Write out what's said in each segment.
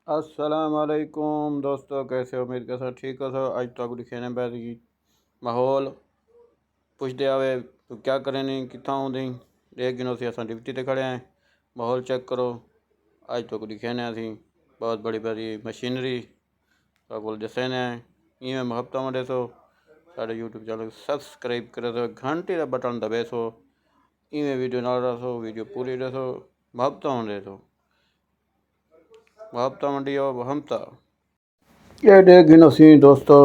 अस्सलामुअलैकुम दोस्तों, कैसे हो? उम्मीद के साथ ठीक हो। अज तक दिखेने बैठ गई माहौल पुछते आवे तो क्या करें नहीं कितना आँदी एक दिनों से असा डिप्टी ते खड़े हैं। माहौल चेक करो। अज तक दिखेने असी बहुत बड़ी बड़ी मशीनरी को दसे ने इवें मुहब्बत में दसो। साढ़े यूट्यूब चैनल सबसक्राइब करे सो, घंटी का बटन दबे सो, इवें वीडियो ना दसो, वीडियो पूरी दसो, मुहब्बत में दसो, मुहब्बत मंडी हो हमता ये देख गिनो सी दोस्तों।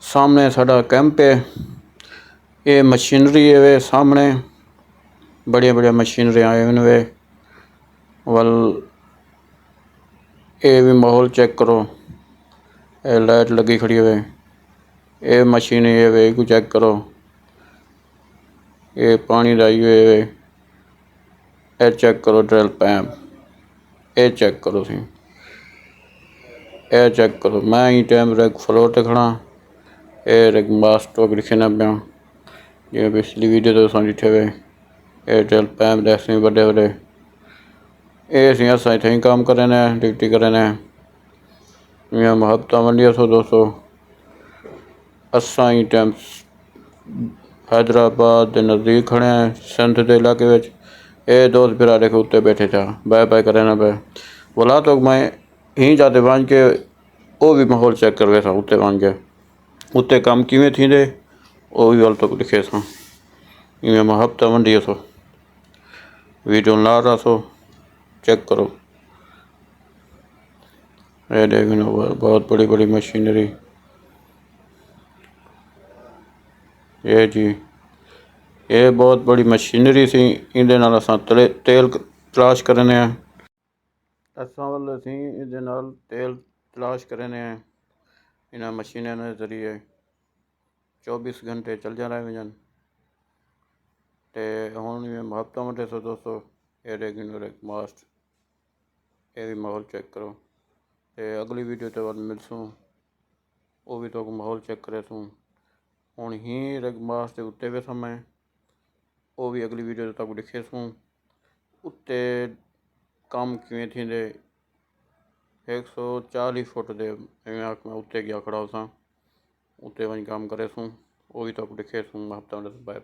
सामने साडा कैंप है, ये मशीनरी है वे सामने बढ़िया बढ़िया मशीनरी आए हुए वे वल। ये भी माहौल चेक करो, ये लाइट लगी खड़ी है, ये मशीन ये वे को चेक करो, ये पानी लाई हुए वे, ये चेक करो ड्रिल पैप, ये चेक करो सी, ये चेक करो। मैं ही टाइम रेग फ्लोर ते खड़ा, ये रेग मास्टो लिखे पे जिवें पिछली वीडियो तो तुसां दिखे वे। ये ड्रिल पैप दस बड़े बड़े ये असीं असां इत्थे ही काम करे ने, ड्यूटी करे ने। इयां मुहब्बत मंडिया सो दोस्तों। असां ही टाइम हैदराबाद के नज़दीक खड़े हैं, सिंध के इलाके में। ये दोस्त फिर देखो उत्ते बैठे था बाय बाय करे ना पे बोला तो मैं ही जाते बन के वो भी माहौल चेक कर था उत्ते बन के उत्ते काम किवें थींदे वो भी वाल तो लिखे सा। इवें मुहब्बत मंडी सो वीडियो ला रहा सो चेक करो। ये देखो बहुत बड़ी बड़ी मशीनरी ये जी, ये बहुत बड़ी मशीनरी सी। इहदे नाल असां तेल तलाश करने हैं, असां वाल असीं इहदे नाल तेल तलाश करने हैं। इन्हां मशीनां दे जरिए 24 घंटे चल जा रहे हैं। तो हुण इवें मुहब्बत में दसो दोस्तों। ये रेगुलर मास्ट ये भी माहौल चेक करो। तो अगली वीडियो तो बाद मिलसूँ, वो भी तो माहौल चेक करे सूँ। हुण ही रेग मास्ट के उत्ते वे समय वो भी अगली वीडियो तक दिखे सूँ उत्ते काम किवें थींदे। 140 फुट दे मैं उत्ते गया खड़ा होसां, उत्ते वहीं काम करे सूँ, वो भी तो दिखे सूँ। मुहब्बत में बाय।